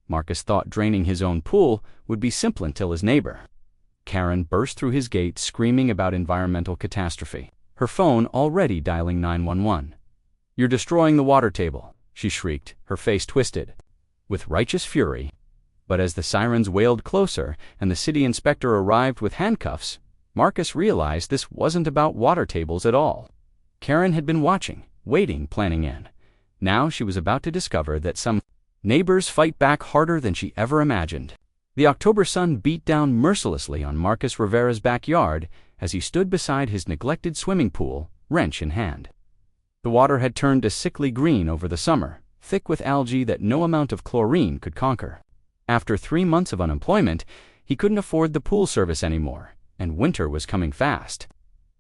Marcus thought draining his own pool would be simple until his neighbor. Karen burst through his gate screaming about environmental catastrophe, her phone already dialing 911. "You're destroying the water table," she shrieked, her face twisted with righteous fury. But as the sirens wailed closer and the city inspector arrived with handcuffs, Marcus realized this wasn't about water tables at all. Karen had been watching, waiting, planning in. Now she was about to discover that some neighbors fight back harder than she ever imagined. The October sun beat down mercilessly on Marcus Rivera's backyard as he stood beside his neglected swimming pool, wrench in hand. The water had turned a sickly green over the summer, thick with algae that no amount of chlorine could conquer. After 3 months of unemployment, he couldn't afford the pool service anymore, and winter was coming fast.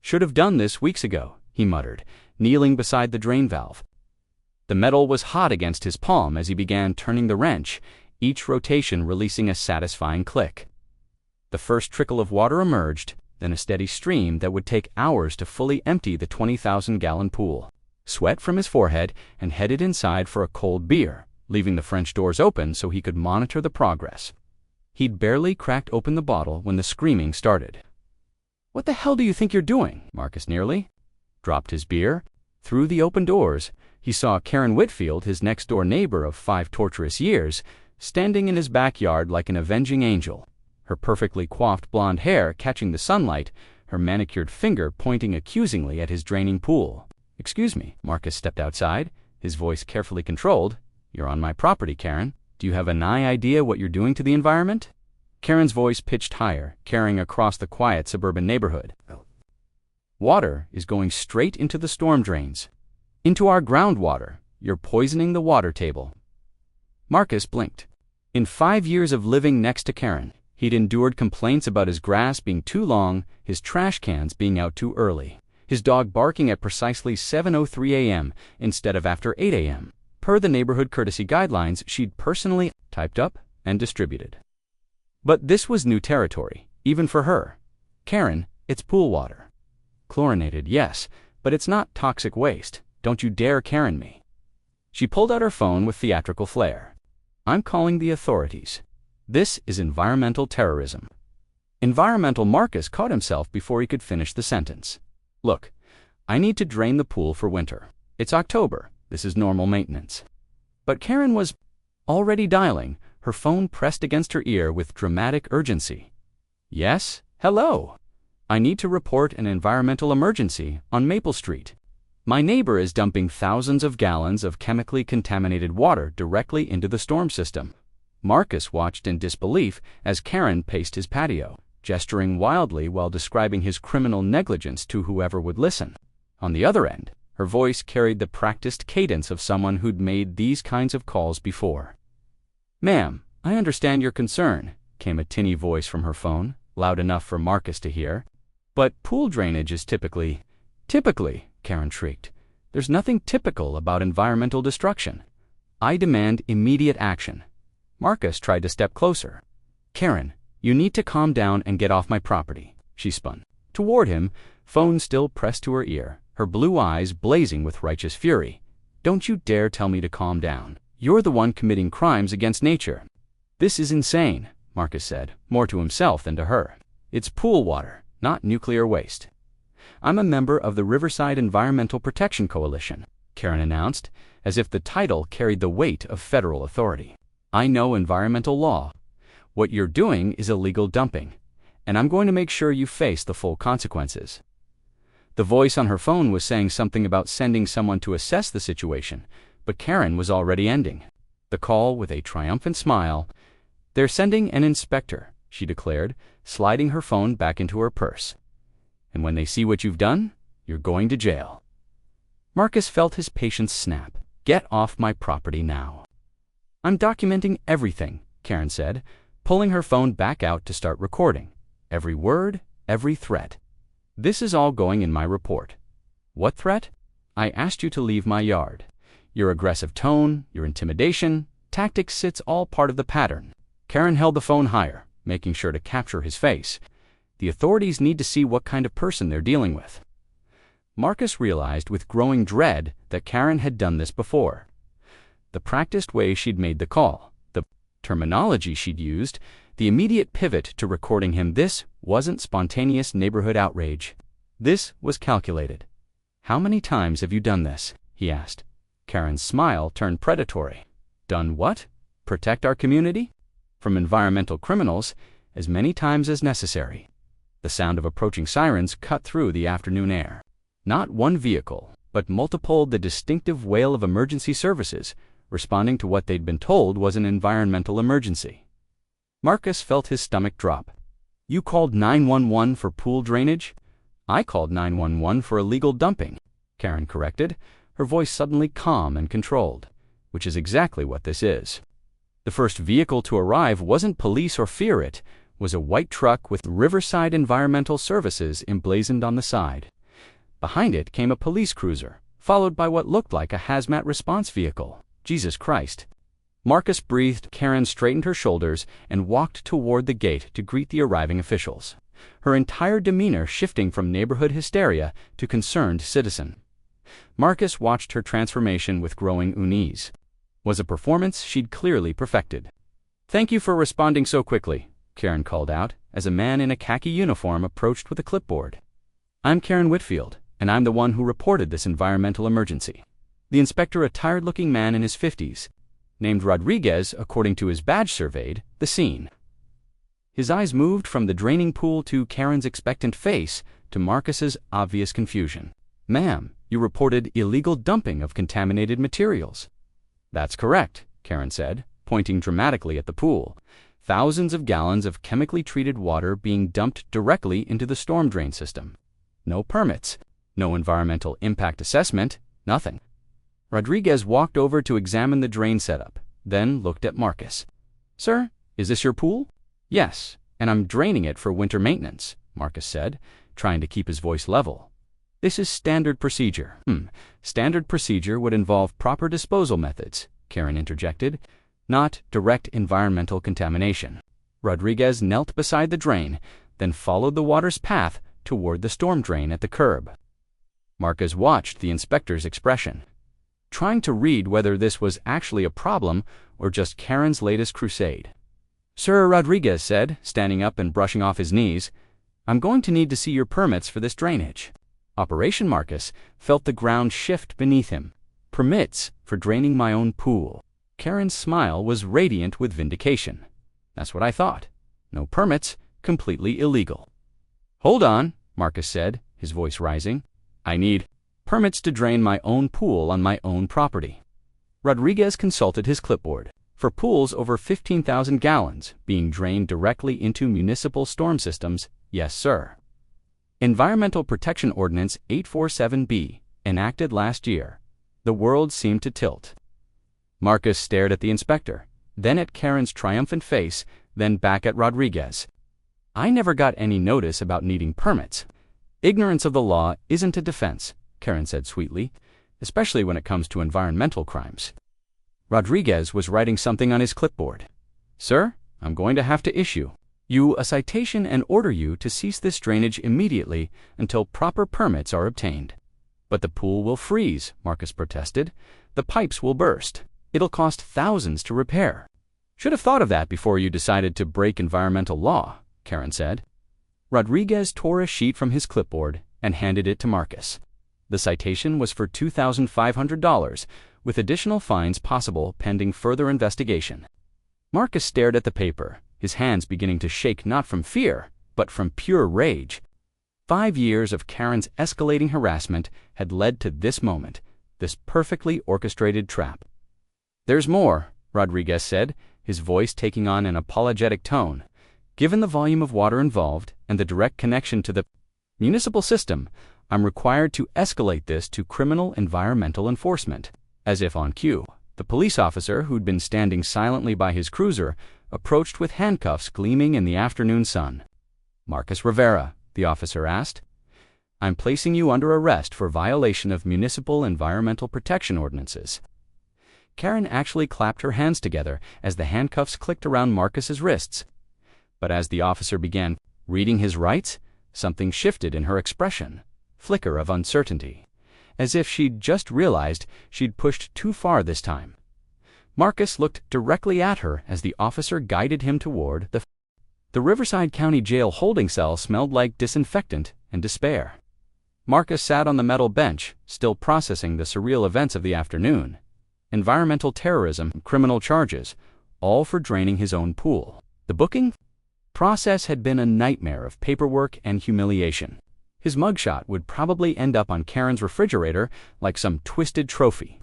"Should have done this weeks ago," he muttered, kneeling beside the drain valve. The metal was hot against his palm as he began turning the wrench, each rotation releasing a satisfying click. The first trickle of water emerged, then a steady stream that would take hours to fully empty the 20,000-gallon pool. Sweat from his forehead, and headed inside for a cold beer, leaving the French doors open so he could monitor the progress. He'd barely cracked open the bottle when the screaming started. "What the hell do you think you're doing?" Marcus nearly dropped his beer. Through the open doors, he saw Karen Whitfield, his next-door neighbor of 5 torturous years, standing in his backyard like an avenging angel, her perfectly coiffed blonde hair catching the sunlight, her manicured finger pointing accusingly at his draining pool. "Excuse me." Marcus stepped outside, his voice carefully controlled. "You're on my property, Karen. Do you have an idea what you're doing to the environment?" Karen's voice pitched higher, carrying across the quiet suburban neighborhood. "Water is going straight into the storm drains. Into our groundwater. You're poisoning the water table." Marcus blinked. In 5 years of living next to Karen, he'd endured complaints about his grass being too long, his trash cans being out too early, his dog barking at precisely 7:03 a.m. instead of after 8 a.m., per the neighborhood courtesy guidelines she'd personally typed up and distributed. But this was new territory, even for her. "Karen, it's pool water. Chlorinated, yes, but it's not toxic waste. Don't you dare Karen me." She pulled out her phone with theatrical flair. "I'm calling the authorities. This is environmental terrorism." Environmental Marcus caught himself before he could finish the sentence. "Look, I need to drain the pool for winter. It's October. This is normal maintenance." But Karen was already dialing, her phone pressed against her ear with dramatic urgency. "Yes? Hello. I need to report an environmental emergency on Maple Street. My neighbor is dumping thousands of gallons of chemically contaminated water directly into the storm system." Marcus watched in disbelief as Karen paced his patio, gesturing wildly while describing his criminal negligence to whoever would listen. On the other end, her voice carried the practiced cadence of someone who'd made these kinds of calls before. "Ma'am, I understand your concern," came a tinny voice from her phone, loud enough for Marcus to hear. "But pool drainage is typically, Karen shrieked. "There's nothing typical about environmental destruction. I demand immediate action." Marcus tried to step closer. "Karen, you need to calm down and get off my property." She spun toward him, phone still pressed to her ear, her blue eyes blazing with righteous fury. "Don't you dare tell me to calm down. You're the one committing crimes against nature." "This is insane," Marcus said, more to himself than to her. "It's pool water, not nuclear waste." "I'm a member of the Riverside Environmental Protection Coalition," Karen announced, as if the title carried the weight of federal authority. "I know environmental law. What you're doing is illegal dumping, and I'm going to make sure you face the full consequences." The voice on her phone was saying something about sending someone to assess the situation, but Karen was already ending the call with a triumphant smile. "They're sending an inspector," she declared, sliding her phone back into her purse. "And when they see what you've done, you're going to jail." Marcus felt his patience snap. "Get off my property now." "I'm documenting everything," Karen said, pulling her phone back out to start recording. "Every word, every threat. This is all going in my report." "What threat?" "I asked you to leave my yard. Your aggressive tone, your intimidation, tactics, it's all part of the pattern." Karen held the phone higher, making sure to capture his face. The authorities need to see what kind of person they're dealing with. Marcus realized with growing dread that Karen had done this before. The practiced way she'd made the call, the terminology she'd used, the immediate pivot to recording him. This wasn't spontaneous neighborhood outrage. This was calculated. "How many times have you done this?" he asked. Karen's smile turned predatory. "Done what? Protect our community? From environmental criminals, as many times as necessary." The sound of approaching sirens cut through the afternoon air. Not one vehicle, but multiplied the distinctive wail of emergency services, responding to what they'd been told was an environmental emergency. Marcus felt his stomach drop. "You called 911 for pool drainage?" "I called 911 for illegal dumping," Karen corrected, her voice suddenly calm and controlled, "which is exactly what this is." The first vehicle to arrive wasn't police or fear, it was a white truck with Riverside Environmental Services emblazoned on the side. Behind it came a police cruiser, followed by what looked like a hazmat response vehicle. Jesus Christ. Marcus breathed. Karen straightened her shoulders and walked toward the gate to greet the arriving officials, her entire demeanor shifting from neighborhood hysteria to concerned citizen. Marcus watched her transformation with growing unease. Was a performance she'd clearly perfected. "Thank you for responding so quickly," Karen called out as a man in a khaki uniform approached with a clipboard. "I'm Karen Whitfield, and I'm the one who reported this environmental emergency." The inspector, a tired-looking man in his 50s, named Rodriguez according to his badge, surveyed the scene. His eyes moved from the draining pool to Karen's expectant face to Marcus's obvious confusion. "Ma'am, you reported illegal dumping of contaminated materials." "That's correct," Karen said, pointing dramatically at the pool. Thousands of gallons of chemically treated water being dumped directly into the storm drain system. No permits, no environmental impact assessment, nothing. Rodriguez walked over to examine the drain setup, then looked at Marcus. "Sir, is this your pool?" "Yes, and I'm draining it for winter maintenance," Marcus said, trying to keep his voice level. "This is standard procedure." Standard procedure would involve proper disposal methods," Karen interjected, "not direct environmental contamination." Rodriguez knelt beside the drain, then followed the water's path toward the storm drain at the curb. Marcus watched the inspector's expression, trying to read whether this was actually a problem or just Karen's latest crusade. "Sir," Rodriguez said, standing up and brushing off his knees, "I'm going to need to see your permits for this drainage." Operation Marcus felt the ground shift beneath him. "Permits for draining my own pool." Karen's smile was radiant with vindication. "That's what I thought. No permits, completely illegal." "Hold on," Marcus said, his voice rising. "I need permits to drain my own pool on my own property." Rodriguez consulted his clipboard. "For pools over 15,000 gallons being drained directly into municipal storm systems, yes, sir." Environmental Protection Ordinance 847B, enacted last year. The world seemed to tilt. Marcus stared at the inspector, then at Karen's triumphant face, then back at Rodriguez. "I never got any notice about needing permits." "Ignorance of the law isn't a defense," Karen said sweetly, "especially when it comes to environmental crimes." Rodriguez was writing something on his clipboard. "Sir, I'm going to have to issue you a citation and order you to cease this drainage immediately until proper permits are obtained." "But the pool will freeze," Marcus protested. "The pipes will burst. It'll cost thousands to repair." "Should have thought of that before you decided to break environmental law," Karen said. Rodriguez tore a sheet from his clipboard and handed it to Marcus. The citation was for $2,500, with additional fines possible pending further investigation. Marcus stared at the paper, his hands beginning to shake not from fear, but from pure rage. 5 years of Karen's escalating harassment had led to this moment, this perfectly orchestrated trap. "There's more," Rodriguez said, his voice taking on an apologetic tone. "Given the volume of water involved and the direct connection to the municipal system, I'm required to escalate this to criminal environmental enforcement." As if on cue, the police officer who'd been standing silently by his cruiser approached with handcuffs gleaming in the afternoon sun. "Marcus Rivera," the officer asked, "I'm placing you under arrest for violation of municipal environmental protection ordinances." Karen actually clapped her hands together as the handcuffs clicked around Marcus's wrists. But as the officer began reading his rights, something shifted in her expression, flicker of uncertainty, as if she'd just realized she'd pushed too far this time. Marcus looked directly at her as the officer guided him toward the Riverside County Jail holding cell smelled like disinfectant and despair. Marcus sat on the metal bench, still processing the surreal events of the afternoon. Environmental terrorism, criminal charges, all for draining his own pool. The booking process had been a nightmare of paperwork and humiliation. His mugshot would probably end up on Karen's refrigerator like some twisted trophy.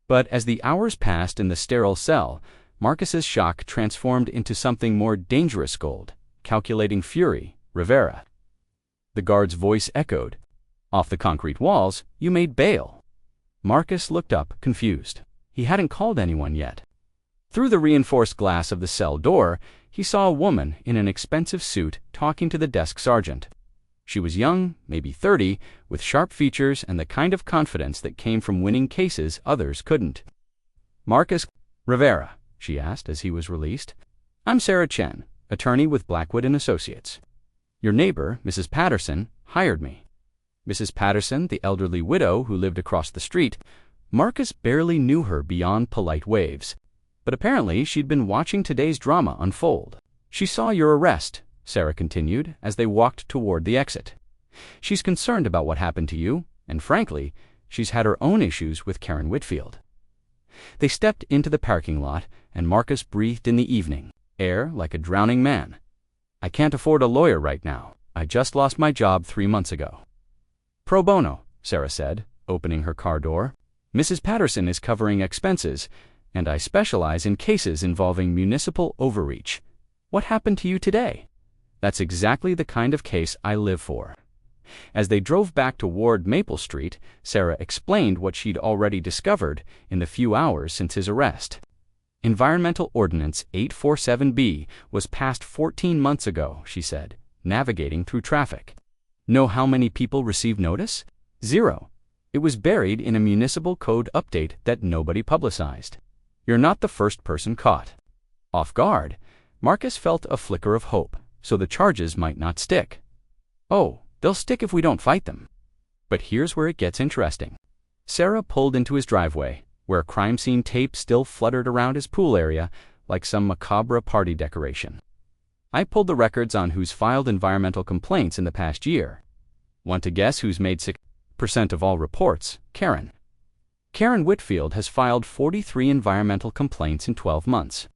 But as the hours passed in the sterile cell, Marcus's shock transformed into something more dangerous: gold, calculating fury, Rivera. The guard's voice echoed. Off the concrete walls, you made bail. Marcus looked up, confused. He hadn't called anyone yet. Through the reinforced glass of the cell door, he saw a woman in an expensive suit talking to the desk sergeant. She was young, maybe 30, with sharp features and the kind of confidence that came from winning cases others couldn't. Marcus Rivera, she asked as he was released. I'm Sarah Chen, attorney with Blackwood & Associates. Your neighbor, Mrs. Patterson, hired me. Mrs. Patterson, the elderly widow who lived across the street. Marcus barely knew her beyond polite waves, but apparently she'd been watching today's drama unfold. She saw your arrest, Sarah continued as they walked toward the exit. She's concerned about what happened to you, and frankly, she's had her own issues with Karen Whitfield. They stepped into the parking lot, and Marcus breathed in the evening air like a drowning man. I can't afford a lawyer right now. I just lost my job 3 months ago. Pro bono, Sarah said, opening her car door. Mrs. Patterson is covering expenses, and I specialize in cases involving municipal overreach. What happened to you today? That's exactly the kind of case I live for. As they drove back toward Maple Street, Sarah explained what she'd already discovered in the few hours since his arrest. Environmental Ordinance 847B was passed 14 months ago, she said, navigating through traffic. Know how many people received notice? 0. It was buried in a municipal code update that nobody publicized. You're not the first person caught. Off guard, Marcus felt a flicker of hope, so the charges might not stick. Oh, they'll stick if we don't fight them. But here's where it gets interesting. Sarah pulled into his driveway, where crime scene tape still fluttered around his pool area like some macabre party decoration. I pulled the records on who's filed environmental complaints in the past year. Want to guess who's made 6% of all reports? Karen. Karen Whitfield has filed 43 environmental complaints in 12 months.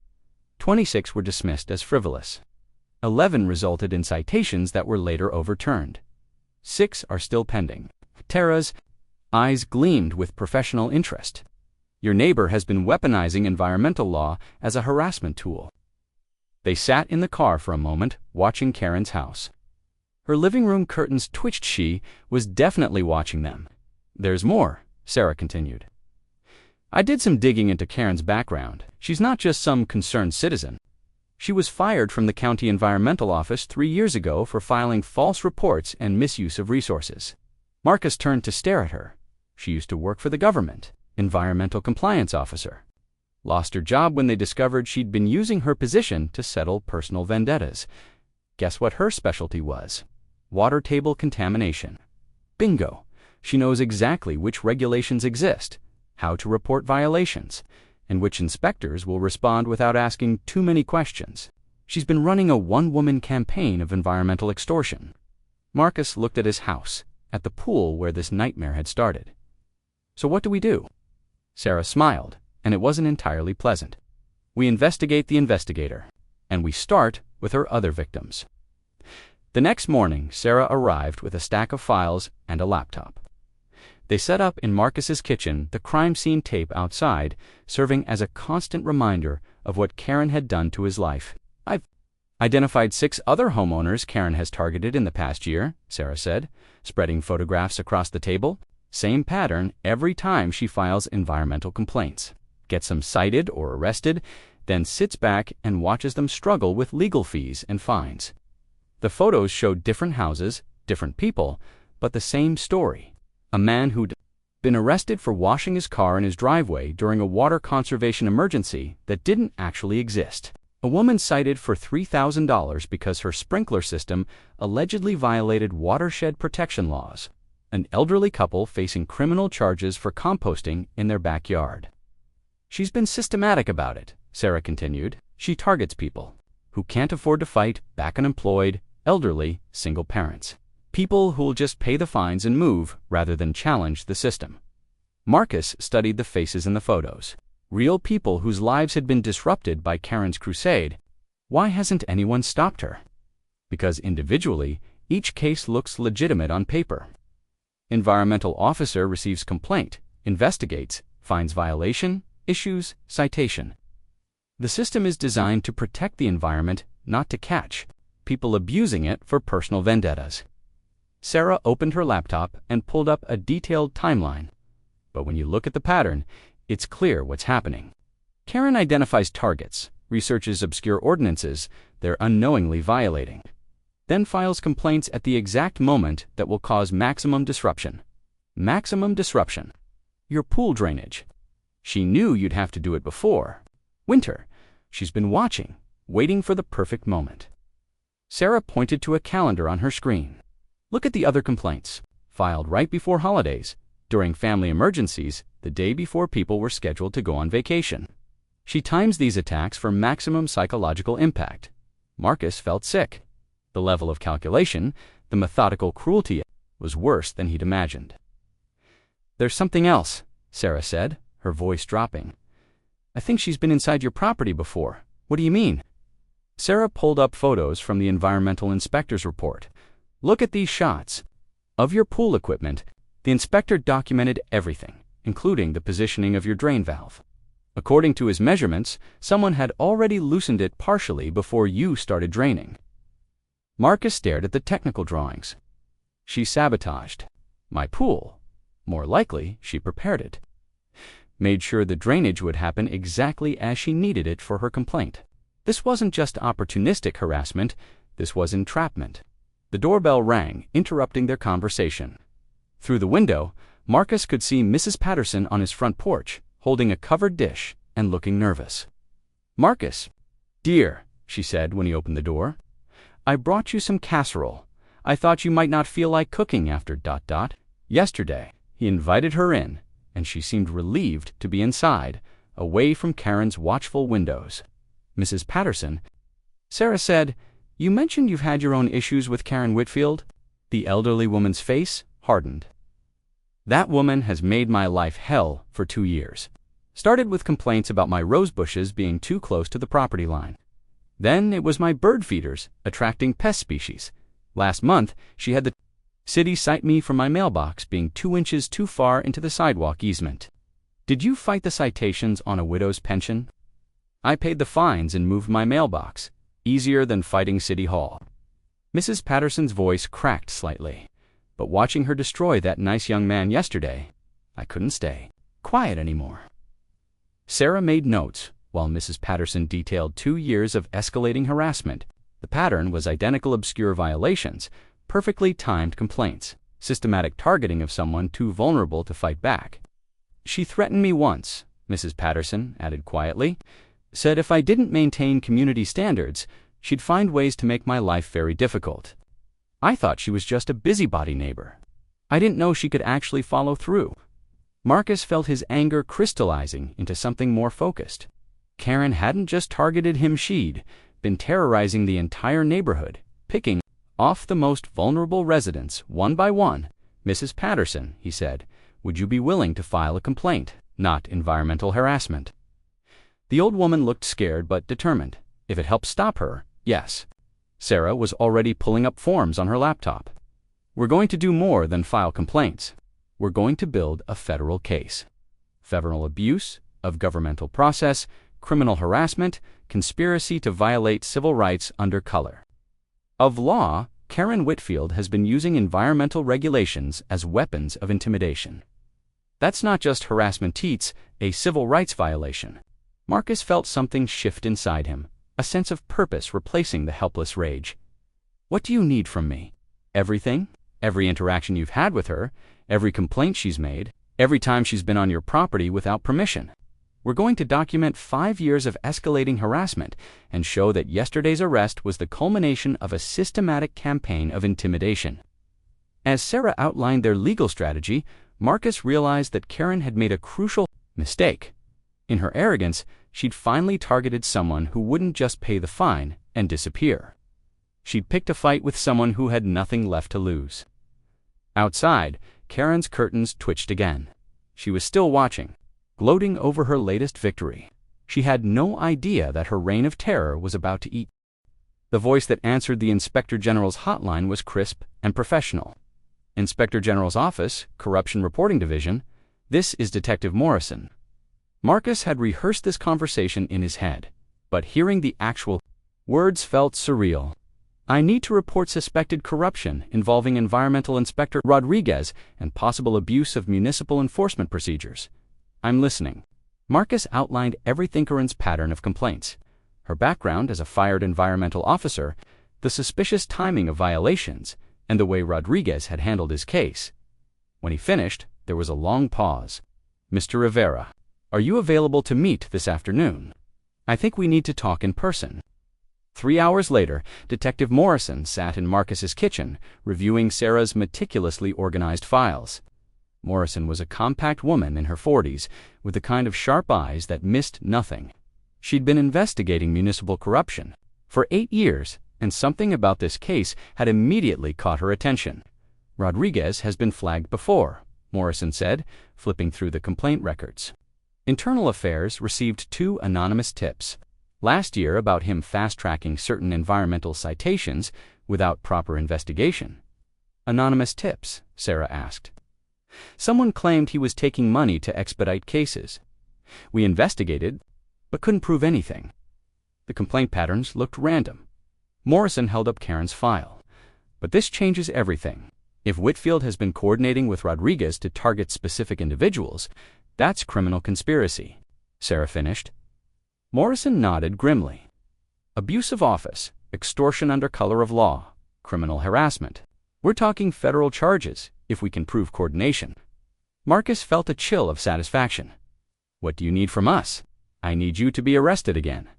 26 were dismissed as frivolous. 11 resulted in citations that were later overturned. 6 are still pending. Tara's eyes gleamed with professional interest. Your neighbor has been weaponizing environmental law as a harassment tool. They sat in the car for a moment, watching Karen's house. Her living room curtains twitched. She was definitely watching them. There's more, Sarah continued. I did some digging into Karen's background. She's not just some concerned citizen. She was fired from the county environmental office 3 years ago for filing false reports and misuse of resources. Marcus turned to stare at her. She used to work for the government, environmental compliance officer. Lost her job when they discovered she'd been using her position to settle personal vendettas. Guess what her specialty was? Water table contamination. Bingo! She knows exactly which regulations exist, how to report violations, and which inspectors will respond without asking too many questions. She's been running a one-woman campaign of environmental extortion. Marcus looked at his house, at the pool where this nightmare had started. So what do we do? Sarah smiled, and it wasn't entirely pleasant. We investigate the investigator, and we start with her other victims. The next morning, Sarah arrived with a stack of files and a laptop. They set up in Marcus's kitchen, the crime scene tape outside, serving as a constant reminder of what Karen had done to his life. I've identified 6 other homeowners Karen has targeted in the past year, Sarah said, spreading photographs across the table. Same pattern every time she files environmental complaints. Gets them cited or arrested, then sits back and watches them struggle with legal fees and fines. The photos showed different houses, different people, but the same story. A man who'd been arrested for washing his car in his driveway during a water conservation emergency that didn't actually exist. A woman cited for $3,000 because her sprinkler system allegedly violated watershed protection laws. An elderly couple facing criminal charges for composting in their backyard. She's been systematic about it, Sarah continued. She targets people who can't afford to fight back unemployed, elderly, single parents. People who'll just pay the fines and move rather than challenge the system. Marcus studied the faces in the photos. Real people whose lives had been disrupted by Karen's crusade. Why hasn't anyone stopped her? Because individually, each case looks legitimate on paper. Environmental officer receives complaint, investigates, finds violation, issues citation. The system is designed to protect the environment, not to catch people abusing it for personal vendettas. Sarah opened her laptop and pulled up a detailed timeline. But when you look at the pattern, it's clear what's happening. Karen identifies targets, researches obscure ordinances they're unknowingly violating, then files complaints at the exact moment that will cause maximum disruption. Maximum disruption. Your pool drainage. She knew you'd have to do it before. Winter. She's been watching, waiting for the perfect moment. Sarah pointed to a calendar on her screen. Look at the other complaints, filed right before holidays, during family emergencies, the day before people were scheduled to go on vacation. She times these attacks for maximum psychological impact. Marcus felt sick. The level of calculation, the methodical cruelty, was worse than he'd imagined. There's something else, Sarah said, her voice dropping. I think she's been inside your property before. What do you mean? Sarah pulled up photos from the environmental inspector's report. Look at these shots. Of your pool equipment, the inspector documented everything, including the positioning of your drain valve. According to his measurements, someone had already loosened it partially before you started draining. Marcus stared at the technical drawings. She sabotaged my pool. More likely, she prepared it. Made sure the drainage would happen exactly as she needed it for her complaint. This wasn't just opportunistic harassment, this was entrapment. The doorbell rang, interrupting their conversation. Through the window, Marcus could see Mrs. Patterson on his front porch, holding a covered dish and looking nervous. Marcus, dear, she said when he opened the door, I brought you some casserole. I thought you might not feel like cooking after ... Yesterday, he invited her in, and she seemed relieved to be inside, away from Karen's watchful windows. Mrs. Patterson, Sarah said, you mentioned you've had your own issues with Karen Whitfield? The elderly woman's face hardened. That woman has made my life hell for 2 years. Started with complaints about my rose bushes being too close to the property line. Then it was my bird feeders attracting pest species. Last month, she had the city cite me for my mailbox being 2 inches too far into the sidewalk easement. Did you fight the citations on a widow's pension? I paid the fines and moved my mailbox. Easier than fighting City Hall. Mrs. Patterson's voice cracked slightly. But watching her destroy that nice young man yesterday, I couldn't stay quiet anymore. Sarah made notes, while Mrs. Patterson detailed 2 years of escalating harassment. The pattern was identical obscure violations, perfectly timed complaints, systematic targeting of someone too vulnerable to fight back. She threatened me once, Mrs. Patterson added quietly, said if I didn't maintain community standards, she'd find ways to make my life very difficult. I thought she was just a busybody neighbor. I didn't know she could actually follow through. Marcus felt his anger crystallizing into something more focused. Karen hadn't just targeted him, she'd been terrorizing the entire neighborhood, picking off the most vulnerable residents one by one. Mrs. Patterson, he said, would you be willing to file a complaint, not environmental harassment? The old woman looked scared but determined. If it helped stop her, yes. Sarah was already pulling up forms on her laptop. We're going to do more than file complaints. We're going to build a federal case. Federal abuse of governmental process, criminal harassment, conspiracy to violate civil rights under color of law. Karen Whitfield has been using environmental regulations as weapons of intimidation. That's not just harassment, it's a civil rights violation. Marcus felt something shift inside him, a sense of purpose replacing the helpless rage. What do you need from me? Everything? Every interaction you've had with her, every complaint she's made, every time she's been on your property without permission. We're going to document 5 years of escalating harassment and show that yesterday's arrest was the culmination of a systematic campaign of intimidation. As Sarah outlined their legal strategy, Marcus realized that Karen had made a crucial mistake. In her arrogance, she'd finally targeted someone who wouldn't just pay the fine and disappear. She'd picked a fight with someone who had nothing left to lose. Outside, Karen's curtains twitched again. She was still watching, gloating over her latest victory. She had no idea that her reign of terror was about to eat. The voice that answered the Inspector General's hotline was crisp and professional. Inspector General's Office, Corruption Reporting Division. This is Detective Morrison. Marcus had rehearsed this conversation in his head, but hearing the actual words felt surreal. I need to report suspected corruption involving Environmental Inspector Rodriguez and possible abuse of municipal enforcement procedures. I'm listening. Marcus outlined every thinker's pattern of complaints. Her background as a fired environmental officer, the suspicious timing of violations, and the way Rodriguez had handled his case. When he finished, there was a long pause. Mr. Rivera, are you available to meet this afternoon? I think we need to talk in person. 3 hours later, Detective Morrison sat in Marcus's kitchen, reviewing Sarah's meticulously organized files. Morrison was a compact woman in her 40s, with the kind of sharp eyes that missed nothing. She'd been investigating municipal corruption for 8 years, and something about this case had immediately caught her attention. Rodriguez has been flagged before, Morrison said, flipping through the complaint records. Internal Affairs received 2 anonymous tips last year about him fast-tracking certain environmental citations without proper investigation. Anonymous tips, Sarah asked. Someone claimed he was taking money to expedite cases. We investigated, but couldn't prove anything. The complaint patterns looked random. Morrison held up Karen's file. But this changes everything. If Whitfield has been coordinating with Rodriguez to target specific individuals, that's criminal conspiracy, Sarah finished. Morrison nodded grimly. Abuse of office, extortion under color of law, criminal harassment. We're talking federal charges, if we can prove coordination. Marcus felt a chill of satisfaction. What do you need from us? I need you to be arrested again.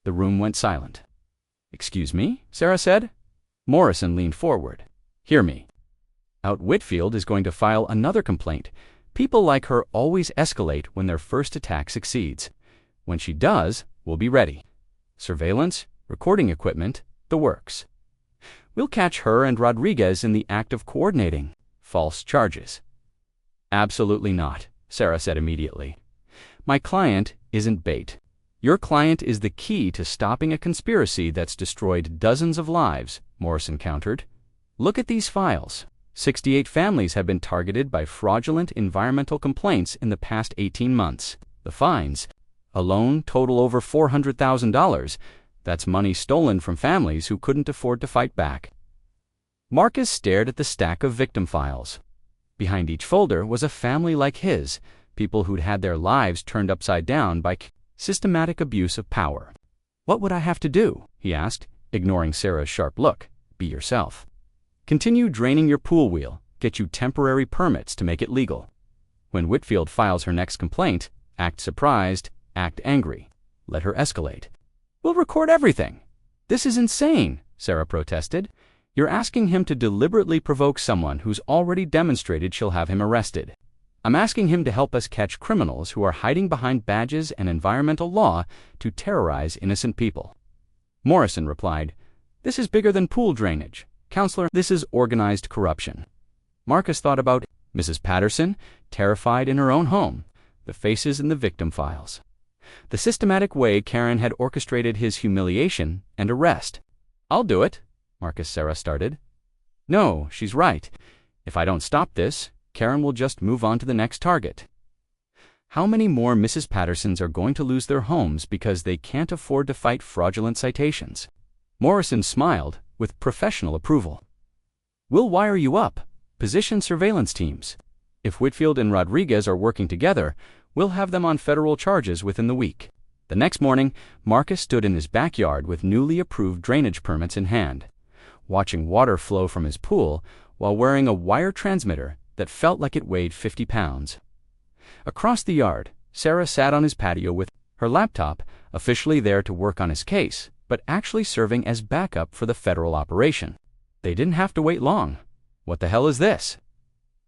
The room went silent. Excuse me? Sarah said. Morrison leaned forward. Hear me. Out Whitfield is going to file another complaint. People like her always escalate when their first attack succeeds. When she does, we'll be ready. Surveillance, recording equipment, the works. We'll catch her and Rodriguez in the act of coordinating false charges. Absolutely not, Sarah said immediately. My client isn't bait. Your client is the key to stopping a conspiracy that's destroyed dozens of lives, Morrison countered. Look at these files. 68 families have been targeted by fraudulent environmental complaints in the past 18 months. The fines alone total over $400,000. That's money stolen from families who couldn't afford to fight back. Marcus stared at the stack of victim files. Behind each folder was a family like his, people who'd had their lives turned upside down by systematic abuse of power. What would I have to do? He asked, ignoring Sarah's sharp look. Be yourself. Continue draining your pool wheel. Get you temporary permits to make it legal. When Whitfield files her next complaint, act surprised, act angry. Let her escalate. We'll record everything. This is insane, Sarah protested. You're asking him to deliberately provoke someone who's already demonstrated she'll have him arrested. I'm asking him to help us catch criminals who are hiding behind badges and environmental law to terrorize innocent people. Morrison replied, This is bigger than pool drainage. Counselor, this is organized corruption. Marcus thought about Mrs. Patterson, terrified in her own home, the faces in the victim files. The systematic way Karen had orchestrated his humiliation and arrest. I'll do it, Sarah started. No, she's right. If I don't stop this, Karen will just move on to the next target. How many more Mrs. Pattersons are going to lose their homes because they can't afford to fight fraudulent citations? Morrison smiled with professional approval. We'll wire you up, position surveillance teams. If Whitfield and Rodriguez are working together, we'll have them on federal charges within the week. The next morning, Marcus stood in his backyard with newly approved drainage permits in hand, watching water flow from his pool while wearing a wire transmitter that felt like it weighed 50 pounds. Across the yard, Sarah sat on his patio with her laptop, officially there to work on his case, but actually serving as backup for the federal operation. They didn't have to wait long. What the hell is this?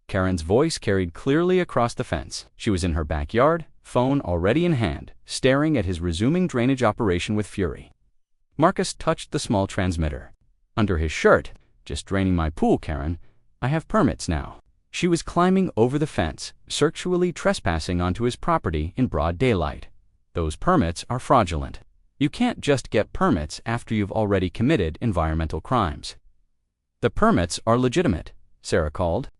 Karen's voice carried clearly across the fence. She was in her backyard, phone already in hand, staring at his resuming drainage operation with fury. Marcus touched the small transmitter. Under his shirt, "Just draining my pool, Karen. I have permits now." She was climbing over the fence, sexually trespassing onto his property in broad daylight. Those permits are fraudulent. You can't just get permits after you've already committed environmental crimes. "The permits are legitimate," Sarah called.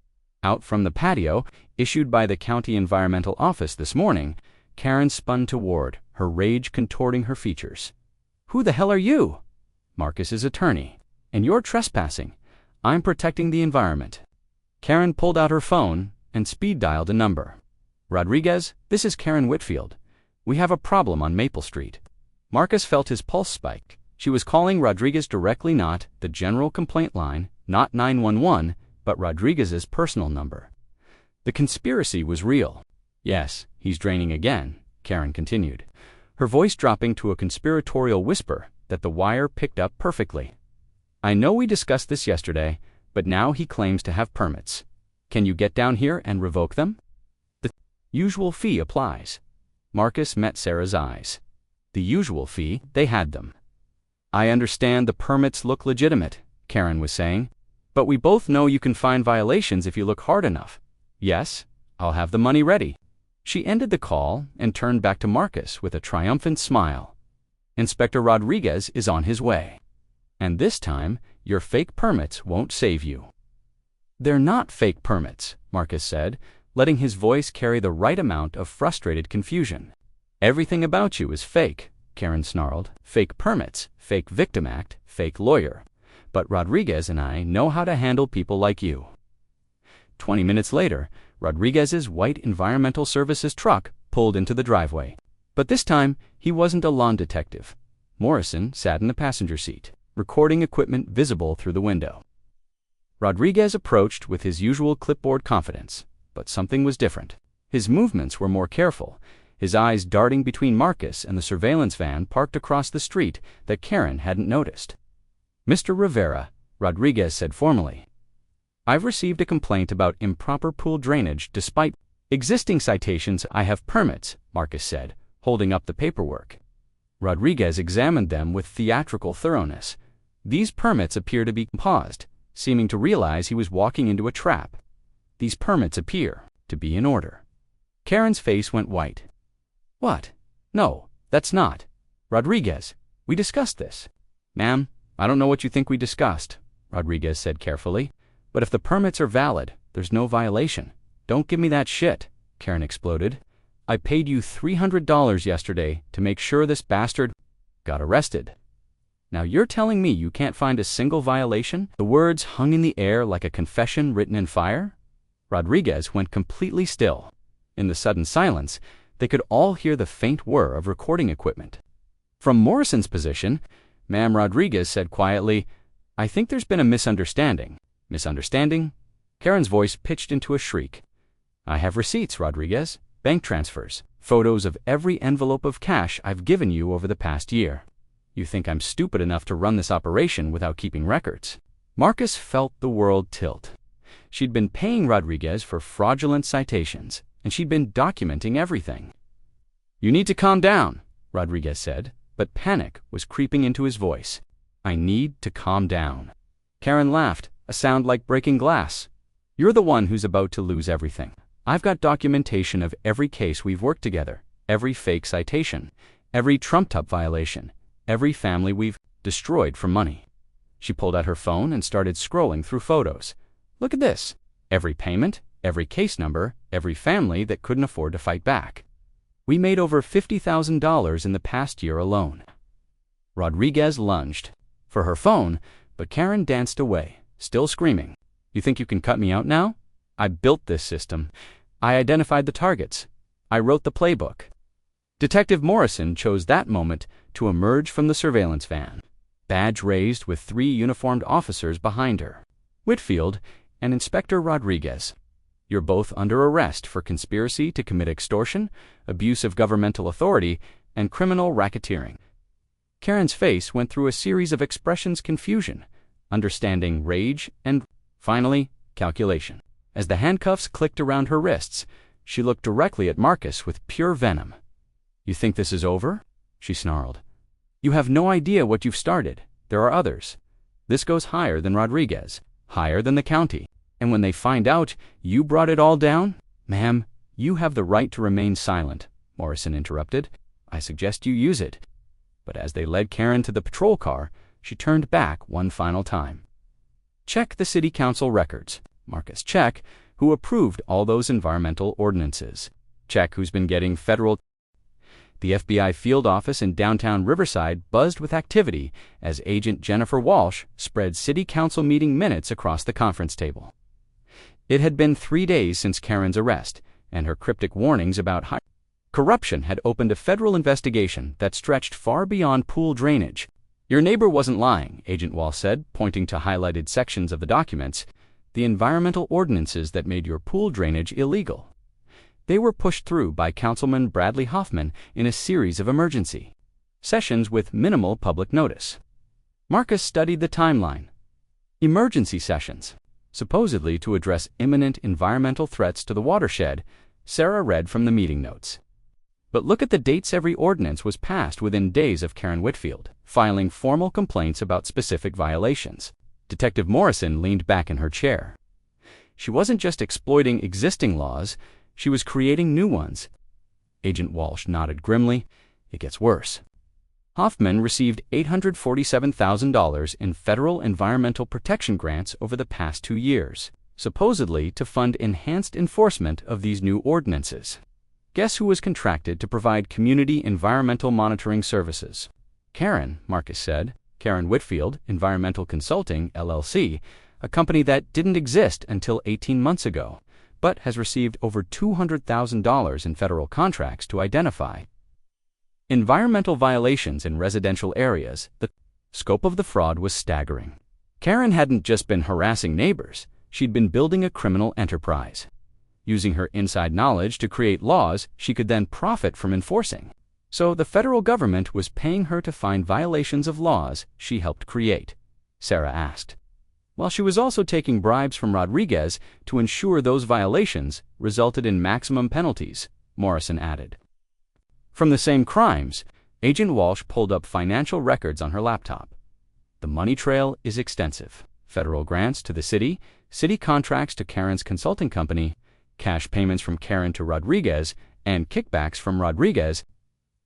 Out from the patio, issued by the county environmental office this morning, Karen spun toward, her rage contorting her features. "Who the hell are you?" "Marcus's attorney. And you're trespassing. I'm protecting the environment." Karen pulled out her phone and speed dialed a number. "Rodriguez, this is Karen Whitfield. We have a problem on Maple Street." Marcus felt his pulse spike. She was calling Rodriguez directly, not the general complaint line, not 911, but Rodriguez's personal number. The conspiracy was real. "Yes, he's draining again," Karen continued, her voice dropping to a conspiratorial whisper that the wire picked up perfectly. "I know we discussed this yesterday, but now he claims to have permits. Can you get down here and revoke them? The usual fee applies." Marcus met Sarah's eyes. The usual fee, they had them. "I understand the permits look legitimate," Karen was saying, "but we both know you can find violations if you look hard enough. Yes, I'll have the money ready." She ended the call and turned back to Marcus with a triumphant smile. "Inspector Rodriguez is on his way. And this time, your fake permits won't save you." "They're not fake permits," Marcus said, letting his voice carry the right amount of frustrated confusion. "Everything about you is fake," Karen snarled. "Fake permits, fake victim act, fake lawyer. But Rodriguez and I know how to handle people like you." 20 minutes later, Rodriguez's white environmental services truck pulled into the driveway. But this time, he wasn't a lawn detective. Morrison sat in the passenger seat, recording equipment visible through the window. Rodriguez approached with his usual clipboard confidence, but something was different. His movements were more careful, his eyes darting between Marcus and the surveillance van parked across the street that Karen hadn't noticed. "Mr. Rivera," Rodriguez said formally, "I've received a complaint about improper pool drainage despite existing citations. I have permits," Marcus said, holding up the paperwork. Rodriguez examined them with theatrical thoroughness. These permits appear to be paused, seeming to realize he was walking into a trap. "These permits appear to be in order." Karen's face went white. "What? No, that's not. Rodriguez, we discussed this." "Ma'am, I don't know what you think we discussed," Rodriguez said carefully, "but if the permits are valid, there's no violation." "Don't give me that shit," Karen exploded. "I paid you $300 yesterday to make sure this bastard got arrested. Now you're telling me you can't find a single violation?" The words hung in the air like a confession written in fire. Rodriguez went completely still. In the sudden silence, they could all hear the faint whir of recording equipment. From Morrison's position, Ma'am, Rodriguez said quietly, "I think there's been a misunderstanding." "Misunderstanding?" Karen's voice pitched into a shriek. "I have receipts, Rodriguez, bank transfers, photos of every envelope of cash I've given you over the past year. You think I'm stupid enough to run this operation without keeping records?" Marcus felt the world tilt. She'd been paying Rodriguez for fraudulent citations, and she'd been documenting everything. "You need to calm down," Rodriguez said, but panic was creeping into his voice. "I need to calm down." Karen laughed, a sound like breaking glass. "You're the one who's about to lose everything. I've got documentation of every case we've worked together, every fake citation, every trumped-up violation, every family we've destroyed for money." She pulled out her phone and started scrolling through photos. "Look at this. Every payment, every case number, every family that couldn't afford to fight back. We made over $50,000 in the past year alone." Rodriguez lunged for her phone, but Karen danced away, still screaming. "You think you can cut me out now? I built this system. I identified the targets. I wrote the playbook." Detective Morrison chose that moment to emerge from the surveillance van, badge raised with 3 uniformed officers behind her. "Whitfield and Inspector Rodriguez, you're both under arrest for conspiracy to commit extortion, abuse of governmental authority, and criminal racketeering." Karen's face went through a series of expressions: confusion, understanding, rage, and, finally, calculation. As the handcuffs clicked around her wrists, She looked directly at Marcus with pure venom. "You think this is over?" she snarled. "You have no idea what you've started. There are others. This goes higher than Rodriguez, higher than the county. And when they find out you brought it all down—" "Ma'am, you have the right to remain silent," Morrison interrupted. "I suggest you use it." But as they led Karen to the patrol car, she turned back one final time. "Check the city council records. Marcus, check who approved all those environmental ordinances. Check who's been getting federal—" The FBI field office in downtown Riverside buzzed with activity as Agent Jennifer Walsh spread city council meeting minutes across the conference table. It had been 3 days since Karen's arrest, and her cryptic warnings about high corruption had opened a federal investigation that stretched far beyond pool drainage. "Your neighbor wasn't lying," Agent Walsh said, pointing to highlighted sections of the documents, "the environmental ordinances that made your pool drainage illegal. They were pushed through by Councilman Bradley Hoffman in a series of emergency sessions with minimal public notice." Marcus studied the timeline. Emergency sessions, supposedly to address imminent environmental threats to the watershed, Sarah read from the meeting notes. But look at the dates. Every ordinance was passed within days of Karen Whitfield filing formal complaints about specific violations. Detective Morrison leaned back in her chair. She wasn't just exploiting existing laws, she was creating new ones. Agent Walsh nodded grimly. "It gets worse." Hoffman received $847,000 in federal environmental protection grants over the past 2 years, supposedly to fund enhanced enforcement of these new ordinances. Guess who was contracted to provide community environmental monitoring services? Karen, Marcus said. Karen Whitfield, Environmental Consulting, LLC, a company that didn't exist until 18 months ago, but has received over $200,000 in federal contracts to identify environmental violations in residential areas. The scope of the fraud was staggering. Karen hadn't just been harassing neighbors, she'd been building a criminal enterprise, using her inside knowledge to create laws she could then profit from enforcing. So the federal government was paying her to find violations of laws she helped create, Sarah asked, while she was also taking bribes from Rodriguez to ensure those violations resulted in maximum penalties, Morrison added. From the same crimes, Agent Walsh pulled up financial records on her laptop. The money trail is extensive. Federal grants to the city, city contracts to Karen's consulting company, cash payments from Karen to Rodriguez, and kickbacks from Rodriguez.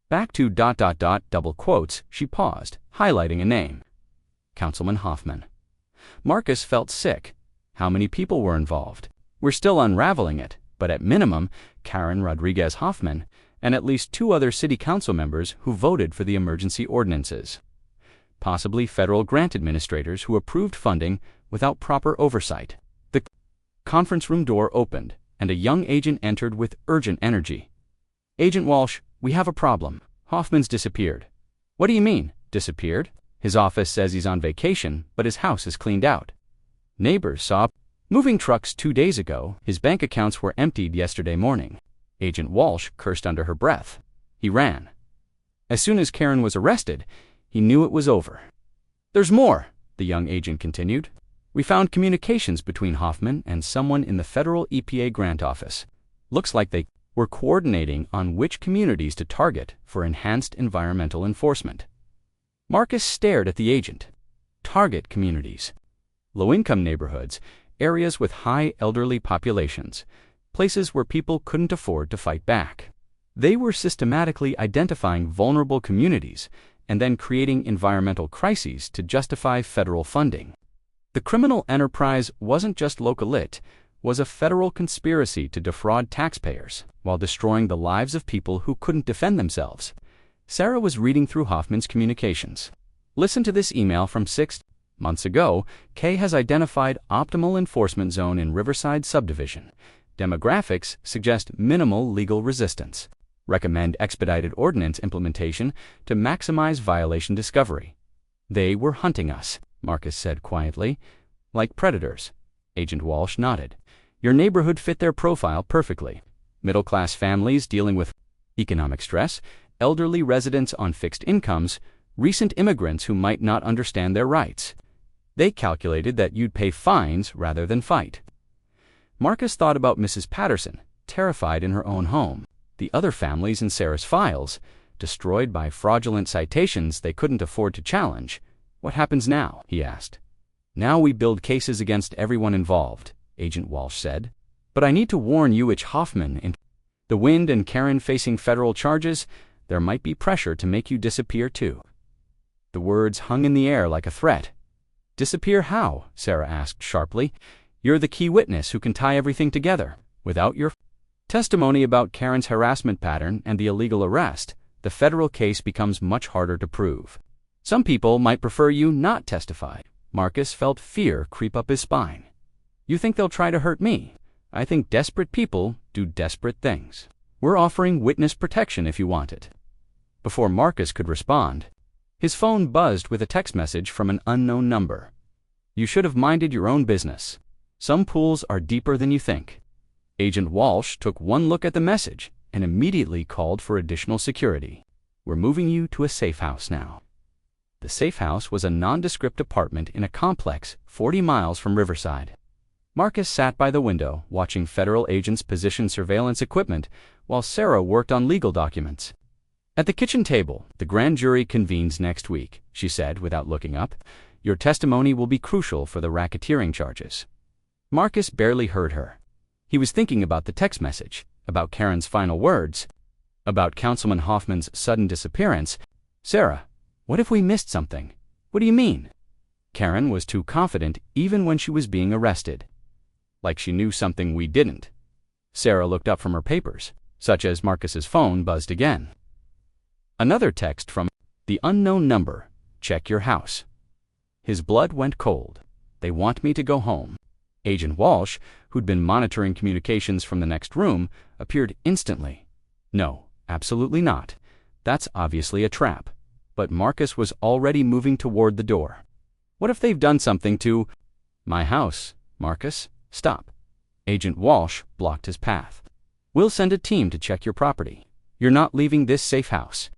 Back to ... double quotes, she paused, highlighting a name. Councilman Hoffman. Marcus felt sick. How many people were involved? We're still unraveling it, but at minimum, Karen Rodriguez Hoffman, and at least 2 other city council members who voted for the emergency ordinances. Possibly federal grant administrators who approved funding without proper oversight. The conference room door opened, and a young agent entered with urgent energy. "Agent Walsh, we have a problem. Hoffman's disappeared." "What do you mean, disappeared?" "His office says he's on vacation, but his house is cleaned out. Neighbors saw moving trucks 2 days ago. His bank accounts were emptied yesterday morning." Agent Walsh cursed under her breath. He ran. As soon as Karen was arrested, he knew it was over. "There's more," the young agent continued. "We found communications between Hoffman and someone in the federal EPA grant office. Looks like they were coordinating on which communities to target for enhanced environmental enforcement." Marcus stared at the agent. Target communities. Low-income neighborhoods, areas with high elderly populations, places where people couldn't afford to fight back. They were systematically identifying vulnerable communities and then creating environmental crises to justify federal funding. The criminal enterprise wasn't just local, it was a federal conspiracy to defraud taxpayers while destroying the lives of people who couldn't defend themselves. Sarah was reading through Hoffman's communications. "Listen to this email from 6 months ago. Kay has identified optimal enforcement zone in Riverside subdivision. Demographics suggest minimal legal resistance. Recommend expedited ordinance implementation to maximize violation discovery." "They were hunting us," Marcus said quietly. "Like predators." Agent Walsh nodded. "Your neighborhood fit their profile perfectly. Middle-class families dealing with economic stress, elderly residents on fixed incomes, recent immigrants who might not understand their rights. They calculated that you'd pay fines rather than fight." Marcus thought about Mrs. Patterson, terrified in her own home. The other families in Sarah's files, destroyed by fraudulent citations they couldn't afford to challenge. What happens now? He asked. Now we build cases against everyone involved, Agent Walsh said. But I need to warn you, H. Hoffman, in the Wind and Karen facing federal charges, there might be pressure to make you disappear too. The words hung in the air like a threat. Disappear how? Sarah asked sharply. You're the key witness who can tie everything together. Without your testimony about Karen's harassment pattern and the illegal arrest, the federal case becomes much harder to prove. Some people might prefer you not testify. Marcus felt fear creep up his spine. You think they'll try to hurt me? I think desperate people do desperate things. We're offering witness protection if you want it. Before Marcus could respond, his phone buzzed with a text message from an unknown number. You should have minded your own business. Some pools are deeper than you think. Agent Walsh took one look at the message and immediately called for additional security. We're moving you to a safe house now. The safe house was a nondescript apartment in a complex 40 miles from Riverside. Marcus sat by the window, watching federal agents position surveillance equipment while Sarah worked on legal documents. At the kitchen table, the grand jury convenes next week, she said without looking up. Your testimony will be crucial for the racketeering charges. Marcus barely heard her. He was thinking about the text message, about Karen's final words, about Councilman Hoffman's sudden disappearance. Sarah, what if we missed something? What do you mean? Karen was too confident even when she was being arrested. Like she knew something we didn't. Sarah looked up from her papers, such as Marcus's phone buzzed again. Another text from the unknown number. Check your house. His blood went cold. They want me to go home. Agent Walsh, who'd been monitoring communications from the next room, appeared instantly. No, absolutely not. That's obviously a trap. But Marcus was already moving toward the door. What if they've done something to my house, Marcus? Stop. Agent Walsh blocked his path. We'll send a team to check your property. You're not leaving this safe house.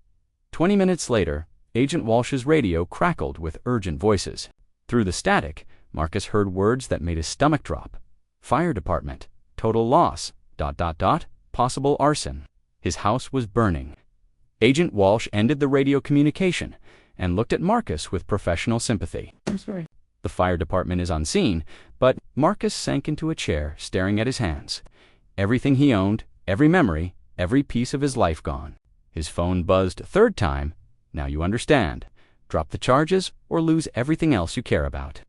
20 minutes later, Agent Walsh's radio crackled with urgent voices. Through the static, Marcus heard words that made his stomach drop. Fire department, total loss, ... possible arson. His house was burning. Agent Walsh ended the radio communication and looked at Marcus with professional sympathy. I'm sorry. The fire department is on scene, but Marcus sank into a chair, staring at his hands. Everything he owned, every memory, every piece of his life gone. His phone buzzed a third time. Now you understand. Drop the charges or lose everything else you care about.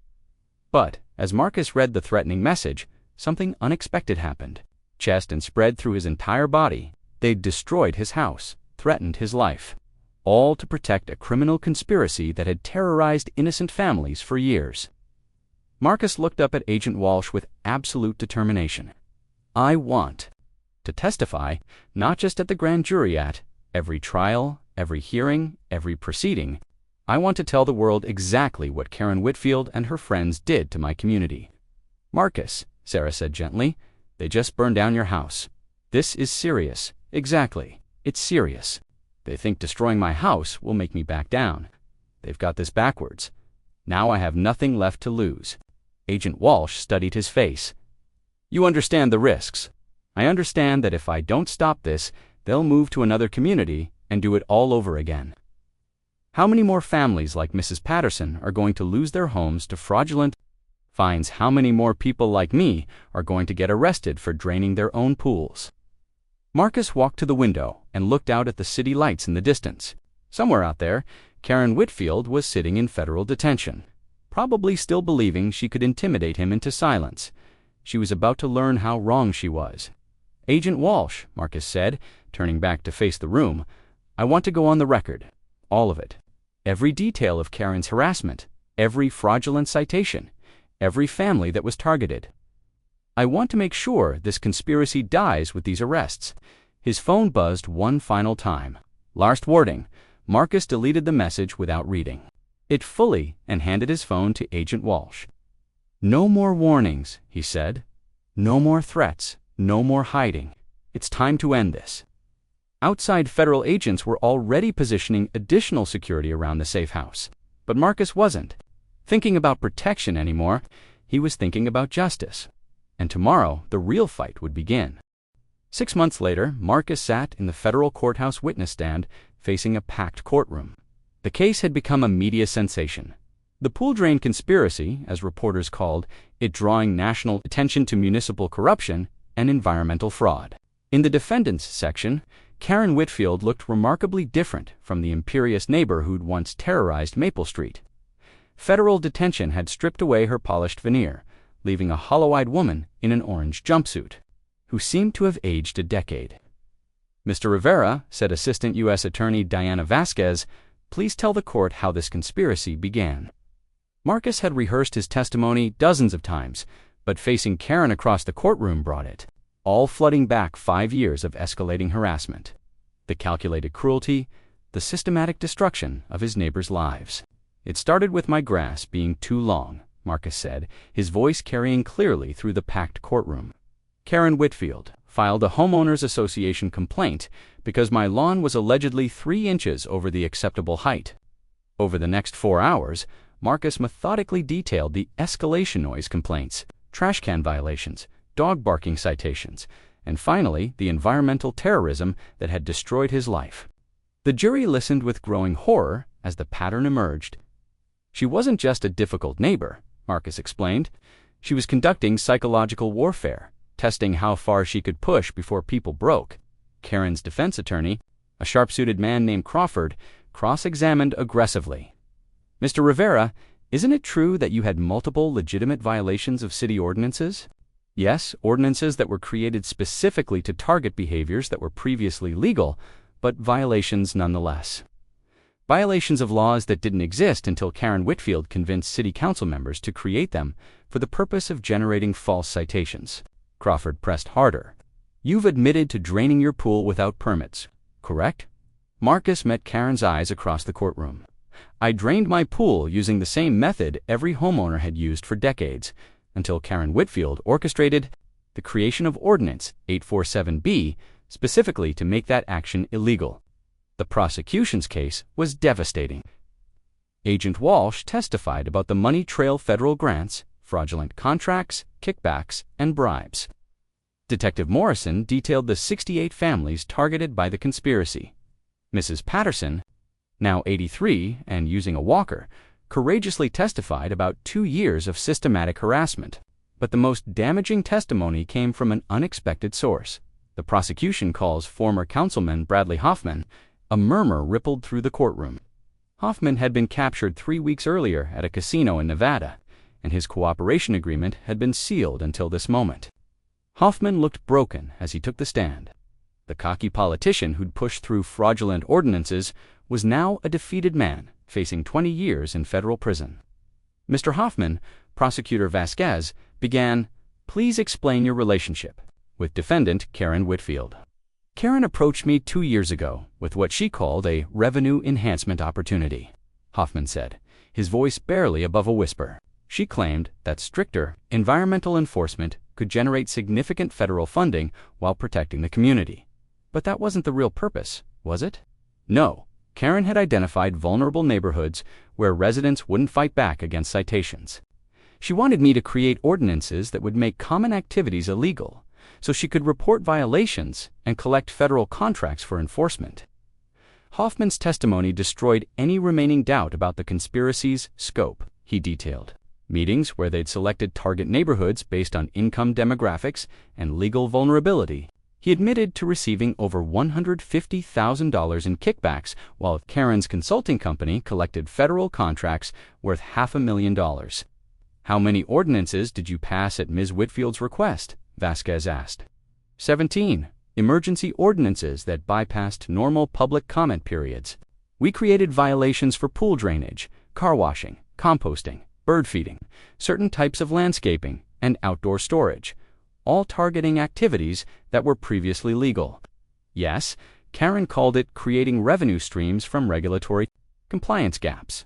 But as Marcus read the threatening message, something unexpected happened. Chest and spread through his entire body. They'd destroyed his house, threatened his life. All to protect a criminal conspiracy that had terrorized innocent families for years. Marcus looked up at Agent Walsh with absolute determination. I want to testify, not just at the grand jury, at every trial, every hearing, every proceeding. I want to tell the world exactly what Karen Whitfield and her friends did to my community. Marcus, Sarah said gently, they just burned down your house. This is serious. Exactly. It's serious. They think destroying my house will make me back down. They've got this backwards. Now I have nothing left to lose. Agent Walsh studied his face. You understand the risks. I understand that if I don't stop this, they'll move to another community and do it all over again. How many more families like Mrs. Patterson are going to lose their homes to fraudulent fines? How many more people like me are going to get arrested for draining their own pools? Marcus walked to the window and looked out at the city lights in the distance. Somewhere out there, Karen Whitfield was sitting in federal detention, probably still believing she could intimidate him into silence. She was about to learn how wrong she was. Agent Walsh, Marcus said, turning back to face the room, I want to go on the record. All of it. Every detail of Karen's harassment, every fraudulent citation, every family that was targeted. I want to make sure this conspiracy dies with these arrests. His phone buzzed one final time. Last warning. Marcus deleted the message without reading it fully and handed his phone to Agent Walsh. No more warnings, he said. No more threats. No more hiding. It's time to end this. Outside federal agents were already positioning additional security around the safe house. But Marcus wasn't thinking about protection anymore. He was thinking about justice. And tomorrow, the real fight would begin. 6 months later, Marcus sat in the federal courthouse witness stand facing a packed courtroom. The case had become a media sensation. The pool drain conspiracy, as reporters called it, drawing national attention to municipal corruption and environmental fraud. In the defendants section, Karen Whitfield looked remarkably different from the imperious neighbor who'd once terrorized Maple Street. Federal detention had stripped away her polished veneer, leaving a hollow-eyed woman in an orange jumpsuit, who seemed to have aged a decade. "Mr. Rivera," said Assistant U.S. Attorney Diana Vasquez, "please tell the court how this conspiracy began." Marcus had rehearsed his testimony dozens of times, but facing Karen across the courtroom brought it, all flooding back 5 years of escalating harassment, the calculated cruelty, the systematic destruction of his neighbors' lives. "It started with my grass being too long," Marcus said, his voice carrying clearly through the packed courtroom. "Karen Whitfield filed a homeowners association complaint because my lawn was allegedly 3 inches over the acceptable height." Over the next 4 hours, Marcus methodically detailed the escalation noise complaints, trash can violations, dog barking citations, and finally the environmental terrorism that had destroyed his life. The jury listened with growing horror as the pattern emerged. "She wasn't just a difficult neighbor," Marcus explained. "She was conducting psychological warfare, testing how far she could push before people broke." Karen's defense attorney, a sharp-suited man named Crawford, cross-examined aggressively. "Mr. Rivera, isn't it true that you had multiple legitimate violations of city ordinances?" "Yes, ordinances that were created specifically to target behaviors that were previously legal, but violations nonetheless. Violations of laws that didn't exist until Karen Whitfield convinced city council members to create them for the purpose of generating false citations." Crawford pressed harder. "You've admitted to draining your pool without permits, correct?" Marcus met Karen's eyes across the courtroom. "I drained my pool using the same method every homeowner had used for decades, until Karen Whitfield orchestrated the creation of Ordinance 847B specifically to make that action illegal." The prosecution's case was devastating. Agent Walsh testified about the money trail federal grants, fraudulent contracts, kickbacks, and bribes. Detective Morrison detailed the 68 families targeted by the conspiracy. Mrs. Patterson, now 83 and using a walker, courageously testified about 2 years of systematic harassment. But the most damaging testimony came from an unexpected source. The prosecution calls former councilman Bradley Hoffman. A murmur rippled through the courtroom. Hoffman had been captured 3 weeks earlier at a casino in Nevada, and his cooperation agreement had been sealed until this moment. Hoffman looked broken as he took the stand. The cocky politician who'd pushed through fraudulent ordinances was now a defeated man, facing 20 years in federal prison. "Mr. Hoffman," Prosecutor Vasquez began, "please explain your relationship with defendant Karen Whitfield." "Karen approached me 2 years ago with what she called a revenue enhancement opportunity," Hoffman said, his voice barely above a whisper. "She claimed that stricter environmental enforcement could generate significant federal funding while protecting the community. But that wasn't the real purpose, was it?" "No. Karen had identified vulnerable neighborhoods where residents wouldn't fight back against citations. She wanted me to create ordinances that would make common activities illegal, so she could report violations and collect federal contracts for enforcement." Hoffman's testimony destroyed any remaining doubt about the conspiracy's scope. He detailed meetings where they'd selected target neighborhoods based on income demographics and legal vulnerability. He admitted to receiving over $150,000 in kickbacks while Karen's consulting company collected federal contracts worth $500,000. "How many ordinances did you pass at Ms. Whitfield's request?" Vasquez asked. 17 emergency ordinances that bypassed normal public comment periods. We created violations for pool drainage, car washing, composting, bird feeding, certain types of landscaping, and outdoor storage, all targeting activities that were previously legal. Yes, Karen called it creating revenue streams from regulatory compliance gaps.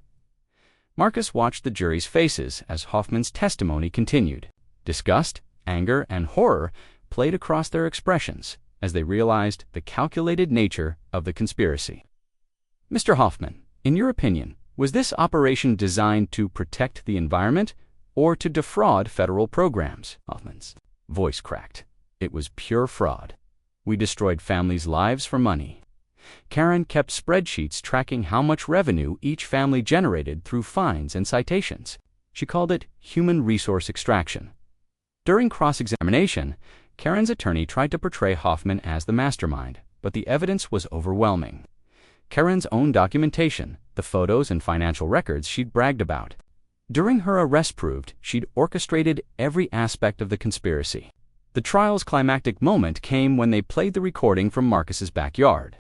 Marcus watched the jury's faces as Hoffman's testimony continued. Disgust, anger, and horror played across their expressions as they realized the calculated nature of the conspiracy. "Mr. Hoffman, in your opinion, was this operation designed to protect the environment or to defraud federal programs?" Hoffman's voice cracked. "It was pure fraud." We destroyed families' lives for money. Karen kept spreadsheets tracking how much revenue each family generated through fines and citations. She called it human resource extraction. During cross-examination, Karen's attorney tried to portray Hoffman as the mastermind, but the evidence was overwhelming. Karen's own documentation, the photos and financial records she'd bragged about. During her arrest proved she'd orchestrated every aspect of the conspiracy. The trial's climactic moment came when they played the recording from Marcus's backyard.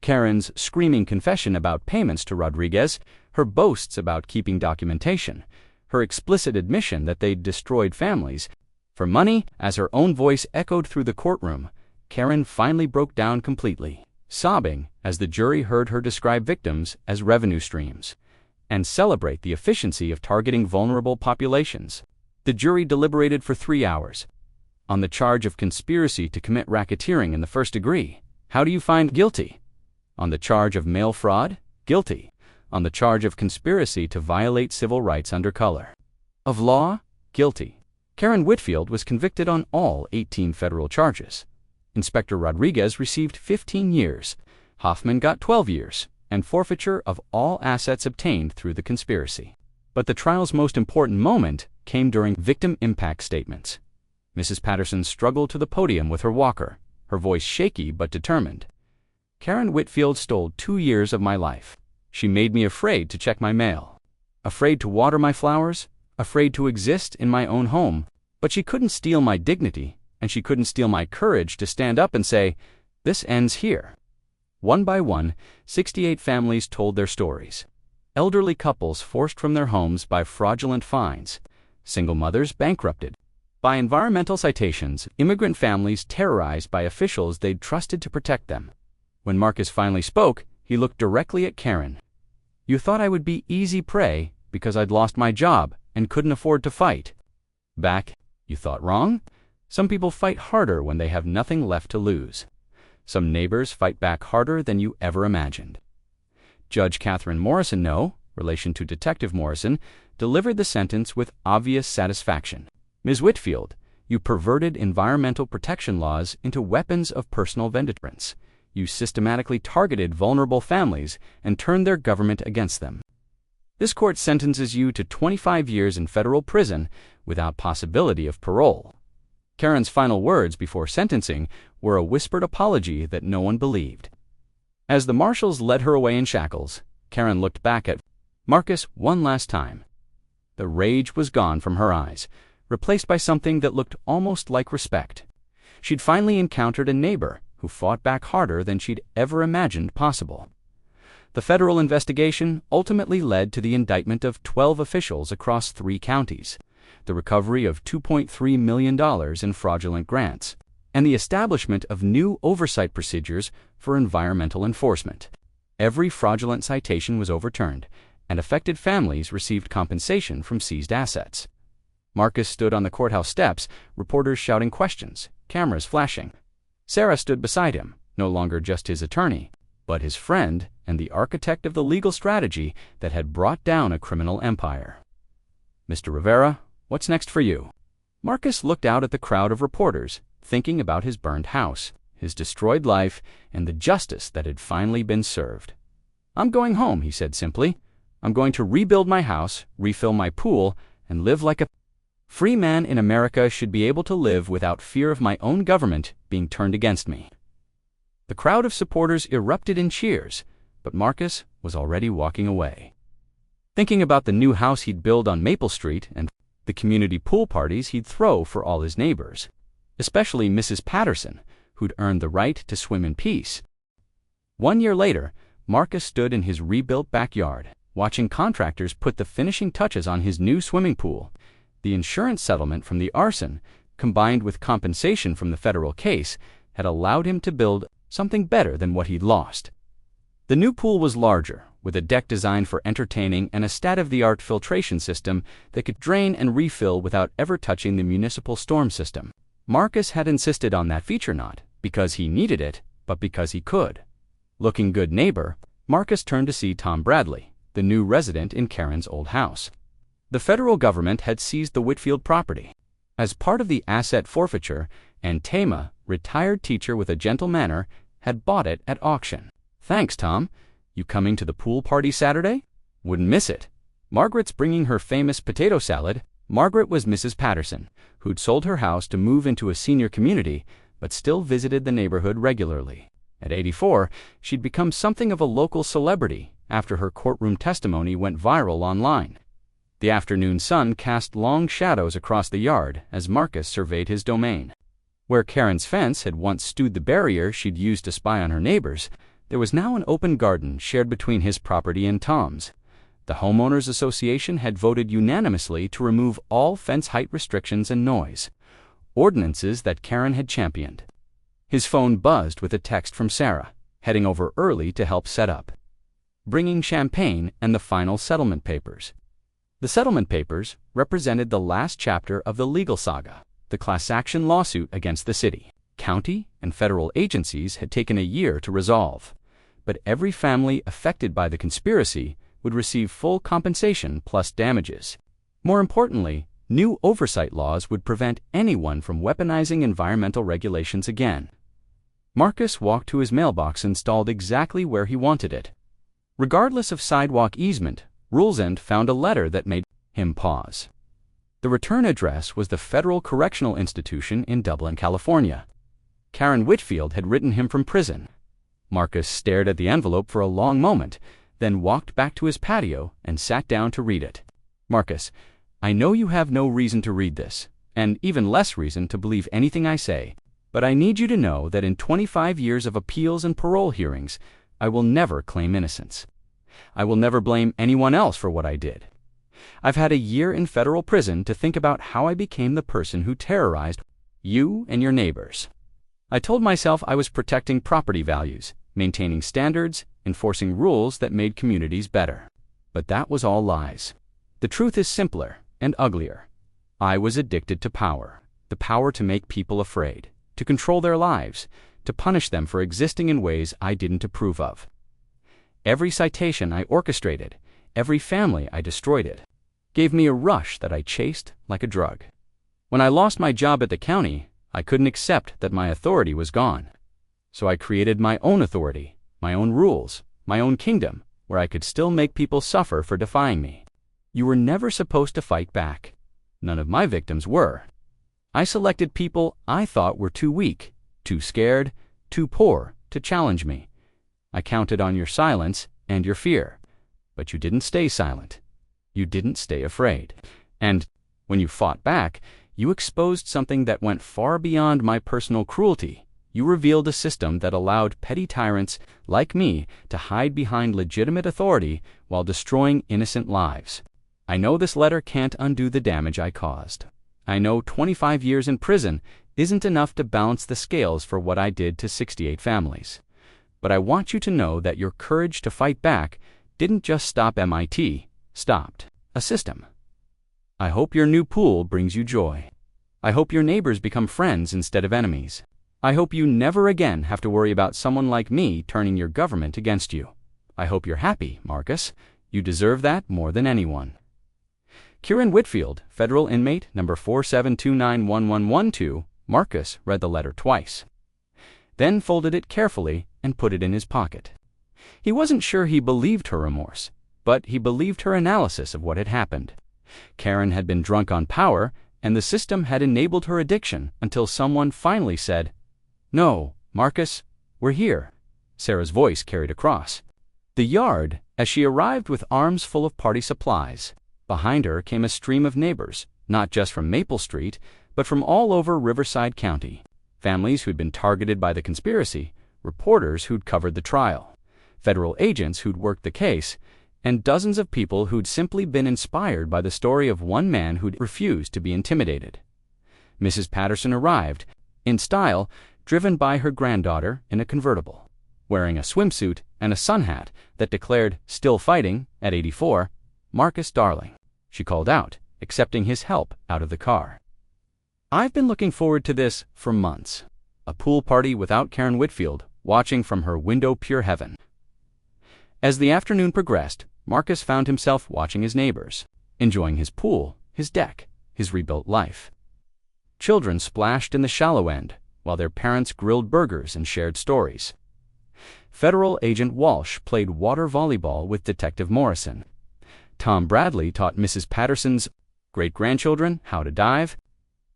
Karen's screaming confession about payments to Rodriguez, her boasts about keeping documentation, her explicit admission that they'd destroyed families for money, as her own voice echoed through the courtroom, Karen finally broke down completely, sobbing as the jury heard her describe victims as revenue streams and celebrate the efficiency of targeting vulnerable populations. The jury deliberated for 3 hours. On the charge of conspiracy to commit racketeering in the first degree, how do you find guilty? On the charge of mail fraud, guilty. On the charge of conspiracy to violate civil rights under color of law, guilty. Karen Whitfield was convicted on all 18 federal charges. Inspector Rodriguez received 15 years. Hoffman got 12 years, and forfeiture of all assets obtained through the conspiracy. But the trial's most important moment came during victim impact statements. Mrs. Patterson struggled to the podium with her walker, her voice shaky but determined. Karen Whitfield stole 2 years of my life. She made me afraid to check my mail, afraid to water my flowers, afraid to exist in my own home. But she couldn't steal my dignity, and she couldn't steal my courage to stand up and say, "This ends here." One by one, 68 families told their stories. Elderly couples forced from their homes by fraudulent fines, single mothers bankrupted by environmental citations, immigrant families terrorized by officials they'd trusted to protect them. When Marcus finally spoke, he looked directly at Karen. "You thought I would be easy prey because I'd lost my job and couldn't afford to fight back. You thought wrong. Some people fight harder when they have nothing left to lose. Some neighbors fight back harder than you ever imagined." Judge Catherine Morrison, relation to Detective Morrison, delivered the sentence with obvious satisfaction. "Ms. Whitfield, you perverted environmental protection laws into weapons of personal vengeance. You systematically targeted vulnerable families and turned their government against them. This court sentences you to 25 years in federal prison without possibility of parole." Karen's final words before sentencing were a whispered apology that no one believed. As the marshals led her away in shackles, Karen looked back at Marcus one last time. The rage was gone from her eyes, replaced by something that looked almost like respect. She'd finally encountered a neighbor who fought back harder than she'd ever imagined possible. The federal investigation ultimately led to the indictment of 12 officials across 3 counties, the recovery of $2.3 million in fraudulent grants, and the establishment of new oversight procedures for environmental enforcement. Every fraudulent citation was overturned, and affected families received compensation from seized assets. Marcus stood on the courthouse steps, reporters shouting questions, cameras flashing. Sarah stood beside him, no longer just his attorney, but his friend and the architect of the legal strategy that had brought down a criminal empire. "Mr. Rivera, what's next for you?" Marcus looked out at the crowd of reporters, thinking about his burned house, his destroyed life, and the justice that had finally been served. "I'm going home," he said simply. "I'm going to rebuild my house, refill my pool, and live like a free man in America should be able to live without fear of my own government being turned against me." The crowd of supporters erupted in cheers, but Marcus was already walking away, thinking about the new house he'd build on Maple Street and the community pool parties he'd throw for all his neighbors, especially Mrs. Patterson, who'd earned the right to swim in peace. 1 year later, Marcus stood in his rebuilt backyard, watching contractors put the finishing touches on his new swimming pool. The insurance settlement from the arson, combined with compensation from the federal case, had allowed him to build something better than what he'd lost. The new pool was larger, with a deck designed for entertaining and a state-of-the-art filtration system that could drain and refill without ever touching the municipal storm system. Marcus had insisted on that feature not because he needed it, but because he could. Looking good neighbor, Marcus turned to see Tom Bradley, the new resident in Karen's old house. The federal government had seized the Whitfield property. As part of the asset forfeiture, and TEMA, retired teacher with a gentle manner, had bought it at auction. "Thanks, Tom. You coming to the pool party Saturday? Wouldn't miss it. Margaret's bringing her famous potato salad." Margaret was Mrs. Patterson, who'd sold her house to move into a senior community, but still visited the neighborhood regularly. At 84, she'd become something of a local celebrity after her courtroom testimony went viral online. The afternoon sun cast long shadows across the yard as Marcus surveyed his domain. Where Karen's fence had once stood the barrier she'd used to spy on her neighbors, there was now an open garden shared between his property and Tom's. The Homeowners Association had voted unanimously to remove all fence height restrictions and noise, ordinances that Karen had championed. His phone buzzed with a text from Sarah, heading over early to help set up, bringing champagne and the final settlement papers. The settlement papers represented the last chapter of the legal saga, the class action lawsuit against the city. County and federal agencies had taken a year to resolve, but every family affected by the conspiracy would receive full compensation plus damages. More importantly, new oversight laws would prevent anyone from weaponizing environmental regulations again. Marcus walked to his mailbox installed exactly where he wanted it. Regardless of sidewalk easement, Rulesend found a letter that made him pause. The return address was the Federal Correctional Institution in Dublin, California. Karen Whitfield had written him from prison. Marcus stared at the envelope for a long moment, then walked back to his patio and sat down to read it. "Marcus, I know you have no reason to read this, and even less reason to believe anything I say, but I need you to know that in 25 years of appeals and parole hearings, I will never claim innocence. I will never blame anyone else for what I did. I've had a year in federal prison to think about how I became the person who terrorized you and your neighbors. I told myself I was protecting property values, maintaining standards, enforcing rules that made communities better. But that was all lies. The truth is simpler and uglier. I was addicted to power, the power to make people afraid, to control their lives, to punish them for existing in ways I didn't approve of. Every citation I orchestrated, every family I destroyed gave me a rush that I chased like a drug. When I lost my job at the county, I couldn't accept that my authority was gone. So I created my own authority, my own rules, my own kingdom, where I could still make people suffer for defying me. You were never supposed to fight back. None of my victims were. I selected people I thought were too weak, too scared, too poor to challenge me. I counted on your silence and your fear. But you didn't stay silent. You didn't stay afraid. And when you fought back, you exposed something that went far beyond my personal cruelty. You revealed a system that allowed petty tyrants like me to hide behind legitimate authority while destroying innocent lives. I know this letter can't undo the damage I caused. I know 25 years in prison isn't enough to balance the scales for what I did to 68 families. But I want you to know that your courage to fight back didn't just stop MIT, stopped a system. I hope your new pool brings you joy. I hope your neighbors become friends instead of enemies. I hope you never again have to worry about someone like me turning your government against you. I hope you're happy, Marcus. You deserve that more than anyone. Karen Whitfield, federal inmate number 47291112, Marcus read the letter twice, then folded it carefully and put it in his pocket. He wasn't sure he believed her remorse, but he believed her analysis of what had happened. Karen had been drunk on power, and the system had enabled her addiction until someone finally said, "No, Marcus, we're here." Sarah's voice carried across the yard as she arrived with arms full of party supplies. Behind her came a stream of neighbors, not just from Maple Street, but from all over Riverside County. Families who'd been targeted by the conspiracy, reporters who'd covered the trial, federal agents who'd worked the case, and dozens of people who'd simply been inspired by the story of one man who'd refused to be intimidated. Mrs. Patterson arrived, in style, driven by her granddaughter in a convertible, wearing a swimsuit and a sun hat that declared, "Still fighting," at 84, "Marcus, darling," she called out, accepting his help out of the car. "I've been looking forward to this for months. A pool party without Karen Whitfield, watching from her window pure heaven." As the afternoon progressed, Marcus found himself watching his neighbors, enjoying his pool, his deck, his rebuilt life. Children splashed in the shallow end, while their parents grilled burgers and shared stories. Federal Agent Walsh played water volleyball with Detective Morrison. Tom Bradley taught Mrs. Patterson's great-grandchildren how to dive.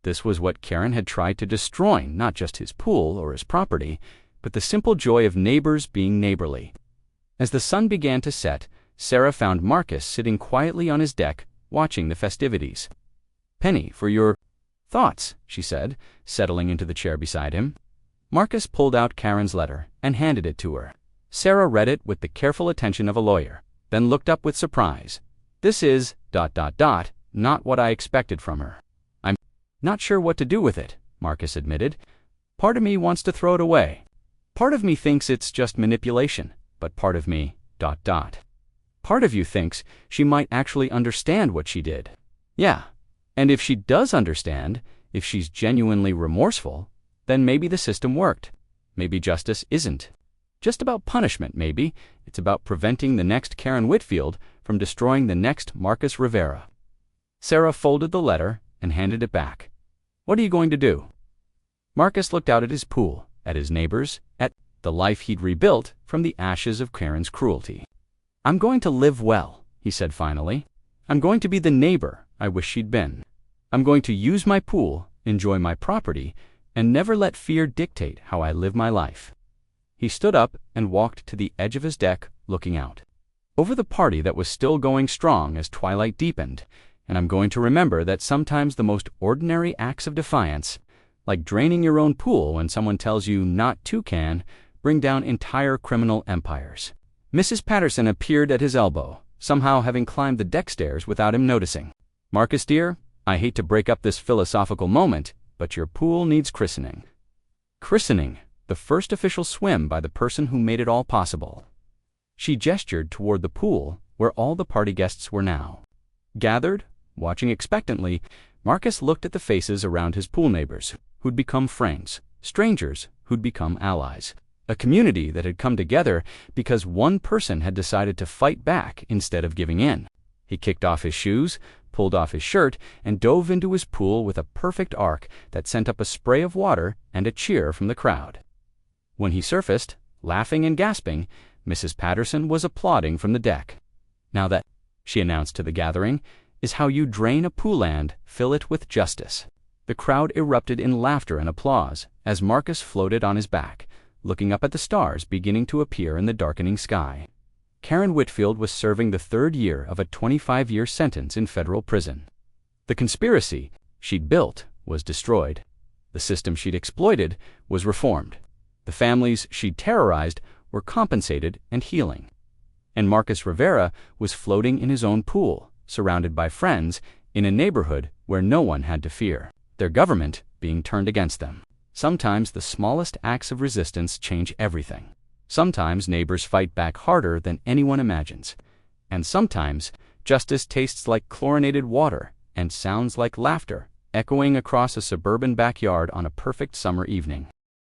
This was what Karen had tried to destroy, not just his pool or his property, but the simple joy of neighbors being neighborly. As the sun began to set, Sarah found Marcus sitting quietly on his deck, watching the festivities. "Penny, for your thoughts," she said, settling into the chair beside him. Marcus pulled out Karen's letter and handed it to her. Sarah read it with the careful attention of a lawyer, then looked up with surprise. "This is ... not what I expected from her." "I'm not sure what to do with it," Marcus admitted. "Part of me wants to throw it away. Part of me thinks it's just manipulation, but part of me ... Part of you thinks she might actually understand what she did." "Yeah. And if she does understand, if she's genuinely remorseful, then maybe the system worked. Maybe justice isn't just about punishment, maybe it's about preventing the next Karen Whitfield from destroying the next Marcus Rivera." Sarah folded the letter and handed it back. "What are you going to do?" Marcus looked out at his pool, at his neighbors, at the life he'd rebuilt from the ashes of Karen's cruelty. "I'm going to live well," he said finally. "I'm going to be the neighbor I wish she'd been. I'm going to use my pool, enjoy my property, and never let fear dictate how I live my life." He stood up and walked to the edge of his deck, looking out over the party that was still going strong as twilight deepened. "And I'm going to remember that sometimes the most ordinary acts of defiance, like draining your own pool when someone tells you not to can, bring down entire criminal empires." Mrs. Patterson appeared at his elbow, somehow having climbed the deck stairs without him noticing. "Marcus, dear, I hate to break up this philosophical moment, but your pool needs christening." Christening, the first official swim by the person who made it all possible. She gestured toward the pool, where all the party guests were now gathered. Watching expectantly, Marcus looked at the faces around his pool neighbors, who'd become friends, strangers who'd become allies. A community that had come together because one person had decided to fight back instead of giving in. He kicked off his shoes, pulled off his shirt, and dove into his pool with a perfect arc that sent up a spray of water and a cheer from the crowd. When he surfaced, laughing and gasping, Mrs. Patterson was applauding from the deck. "Now that," she announced to the gathering, "is how you drain a pool and fill it with justice." The crowd erupted in laughter and applause as Marcus floated on his back, looking up at the stars beginning to appear in the darkening sky. Karen Whitfield was serving the third year of a 25-year sentence in federal prison. The conspiracy she'd built was destroyed. The system she'd exploited was reformed. The families she'd terrorized were compensated and healing. And Marcus Rivera was floating in his own pool, surrounded by friends, in a neighborhood where no one had to fear their government being turned against them. Sometimes the smallest acts of resistance change everything. Sometimes neighbors fight back harder than anyone imagines. And sometimes justice tastes like chlorinated water and sounds like laughter, echoing across a suburban backyard on a perfect summer evening.